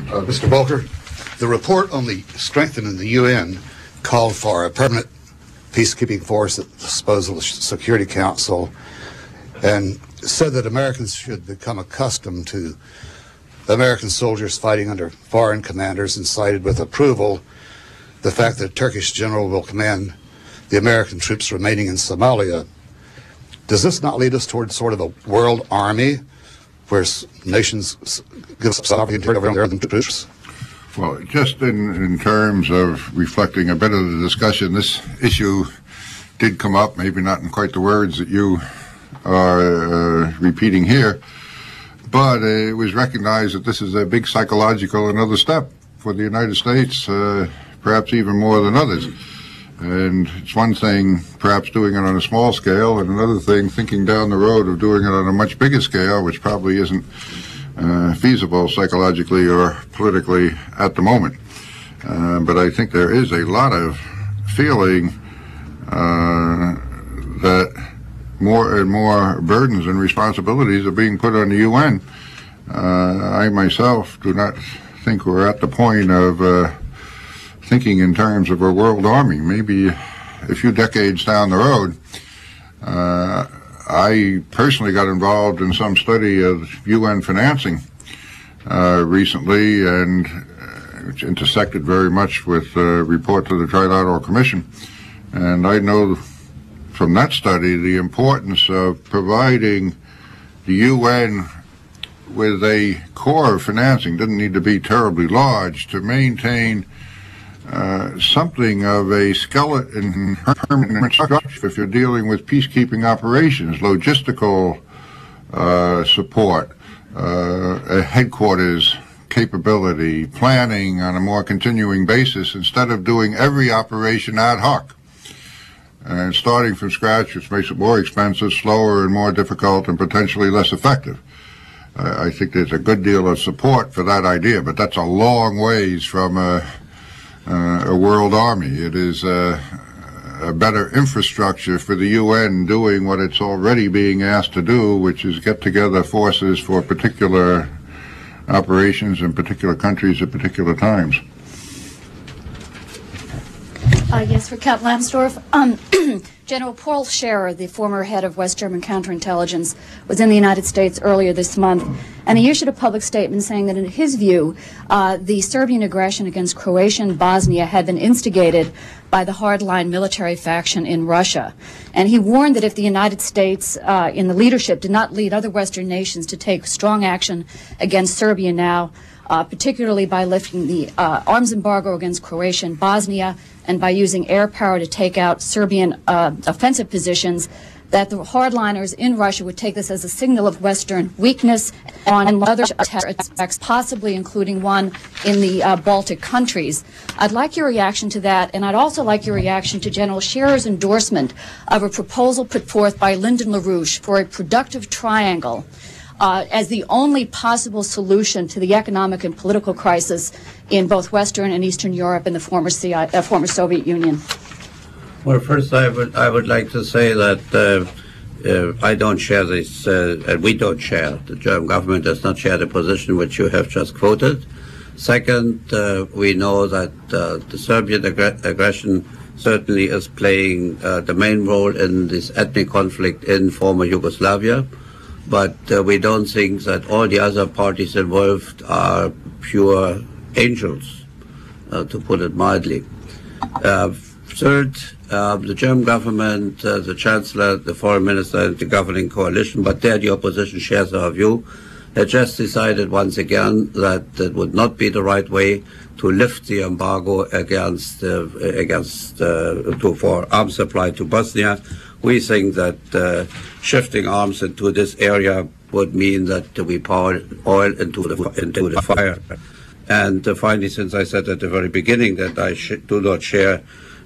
Mr. Volker, the report on the strengthening the UN called for a permanent peacekeeping force at the disposal of the Security Council and said that Americans should become accustomed to American soldiers fighting under foreign commanders, and cited with approval the fact that a Turkish general will command the American troops remaining in Somalia. Does this not lead us towards sort of a world army where nations give sovereignty over their own troops? Well, just in terms of reflecting a bit of the discussion, this issue did come up, maybe not in quite the words that you are repeating here, but it was recognized that this is a big psychological another step for the United States, perhaps even more than others. And it's one thing perhaps doing it on a small scale, and another thing thinking down the road of doing it on a much bigger scale, which probably isn't feasible psychologically or politically at the moment. But I think there is a lot of feeling that more and more burdens and responsibilities are being put on the UN. I myself do not think we're at the point of thinking in terms of a world army. Maybe a few decades down the road. I personally got involved in some study of UN financing recently, and which intersected very much with the report to the Trilateral Commission. And I know from that study the importance of providing the UN with a core of financing. Doesn't need to be terribly large to maintain something of a skeleton permanent structure if you're dealing with peacekeeping operations, logistical support, a headquarters capability, planning on a more continuing basis instead of doing every operation ad hoc and starting from scratch, which makes it more expensive, slower, and more difficult, and potentially less effective. I think there's a good deal of support for that idea, but that's a long ways from a world army. It is a better infrastructure for the UN doing what it's already being asked to do, which is get together forces for particular operations in particular countries at particular times. Yes, for Count Lambsdorff. General Paul Scherer, the former head of West German counterintelligence, was in the United States earlier this month, and he issued a public statement saying that in his view, the Serbian aggression against Croatia and Bosnia had been instigated by the hardline military faction in Russia. And he warned that if the United States in the leadership did not lead other Western nations to take strong action against Serbia now, particularly by lifting the arms embargo against Croatia and Bosnia, and by using air power to take out Serbian offensive positions, that the hardliners in Russia would take this as a signal of Western weakness on other attacks, possibly including one in the Baltic countries. I'd like your reaction to that, and I'd also like your reaction to General Scherer's endorsement of a proposal put forth by Lyndon LaRouche for a productive triangle as the only possible solution to the economic and political crisis in both Western and Eastern Europe and the former Soviet Union. Well, first I would like to say that I don't share this, and we don't share, the German government does not share the position which you have just quoted. Second, we know that the Serbian aggression certainly is playing the main role in this ethnic conflict in former Yugoslavia. But we don't think that all the other parties involved are pure angels, to put it mildly. Third, the German government, the Chancellor, the Foreign Minister, and the governing coalition, but there the opposition shares our view, had just decided once again that it would not be the right way to lift the embargo for arms supply to Bosnia. We think that shifting arms into this area would mean that we pour oil into the fire. And finally, since I said at the very beginning that I do not share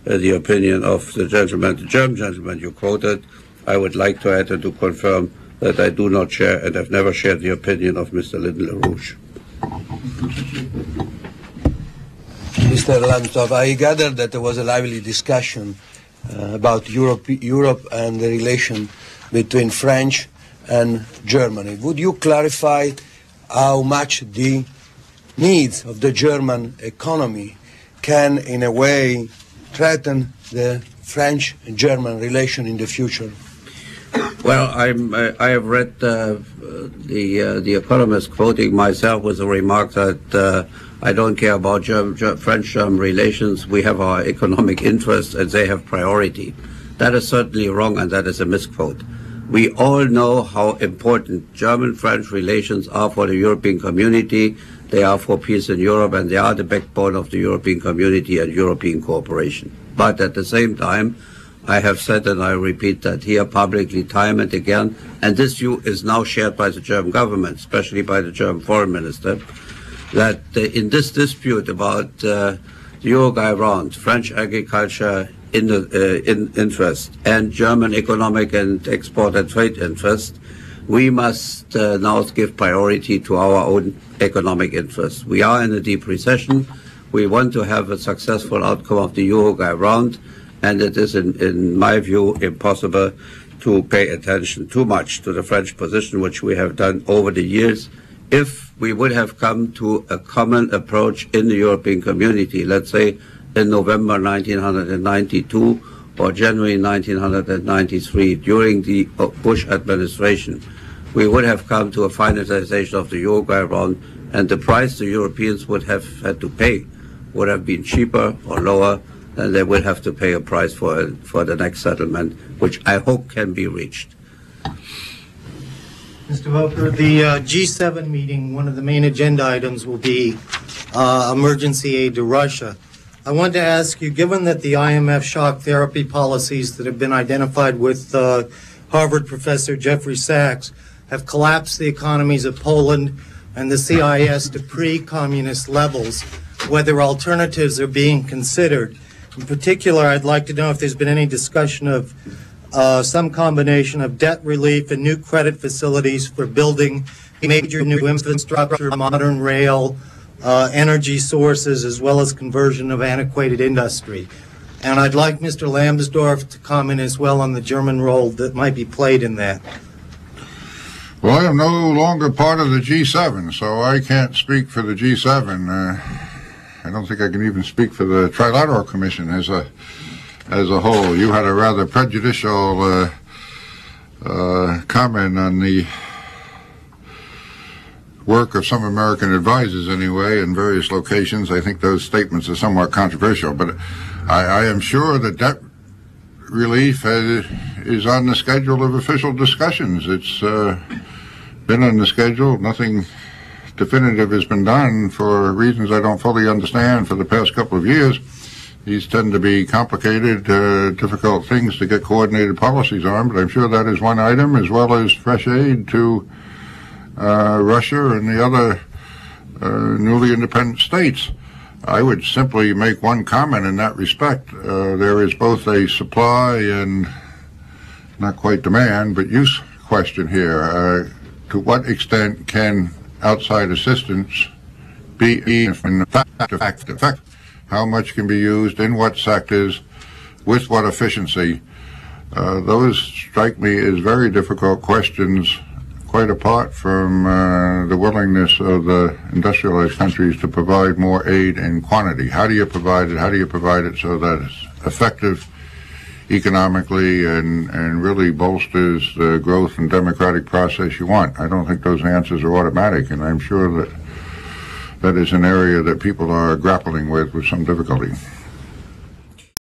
the opinion of the German gentleman you quoted, I would like to add and to confirm that I do not share and have never shared the opinion of Mr. Lyndon LaRouche. Mr. Lambsdorff, I gather that there was a lively discussion about Europe and the relation between French and Germany. Would you clarify how much the needs of the German economy can, in a way, threaten the French-German relation in the future? Well, I have read the Economist quoting myself with a remark that I don't care about French-German relations. We have our economic interests and they have priority. That is certainly wrong, and that is a misquote. We all know how important German-French relations are for the European community. They are for peace in Europe, and they are the backbone of the European community and European cooperation. But at the same time, I have said, and I repeat that here publicly time and again, and this view is now shared by the German government, especially by the German foreign minister, that in this dispute about the Uruguay round, French agriculture interest and German economic and export and trade interest, we must now give priority to our own economic interests. We are in a deep recession. We want to have a successful outcome of the Uruguay round, and it is, in my view, impossible to pay attention too much to the French position, which we have done over the years. If we would have come to a common approach in the European community, let's say in November 1992 or January 1993, during the Bush administration, we would have come to a finalization of the Uruguay round, and the price the Europeans would have had to pay would have been cheaper or lower than they will have to pay a price for the next settlement, which I hope can be reached. Mr. Volker, the G7 meeting, one of the main agenda items will be emergency aid to Russia. I wanted to ask you, given that the IMF shock therapy policies that have been identified with Harvard professor Jeffrey Sachs have collapsed the economies of Poland and the CIS to pre-communist levels, whether alternatives are being considered. In particular, I'd like to know if there's been any discussion of some combination of debt relief and new credit facilities for building major new infrastructure, modern rail, energy sources, as well as conversion of antiquated industry. And I'd like Mr. Lambsdorff to comment as well on the German role that might be played in that. Well, I am no longer part of the G7, so I can't speak for the G7. I don't think I can even speak for the Trilateral Commission as a whole. You had a rather prejudicial comment on the work of some American advisors anyway in various locations. I think those statements are somewhat controversial, but I am sure that debt relief is on the schedule of official discussions. It's been on the schedule. Nothing definitive has been done for reasons I don't fully understand for the past couple of years. These tend to be complicated, difficult things to get coordinated policies on, but I'm sure that is one item, as well as fresh aid to Russia and the other newly independent states. I would simply make one comment in that respect. There is both a supply and not quite demand, but use question here. To what extent can outside assistance be effective? How much can be used, in what sectors, with what efficiency? Those strike me as very difficult questions, quite apart from the willingness of the industrialized countries to provide more aid in quantity. How do you provide it? How do you provide it so that it's effective economically and really bolsters the growth and democratic process you want? I don't think those answers are automatic, and I'm sure that that is an area that people are grappling with some difficulty.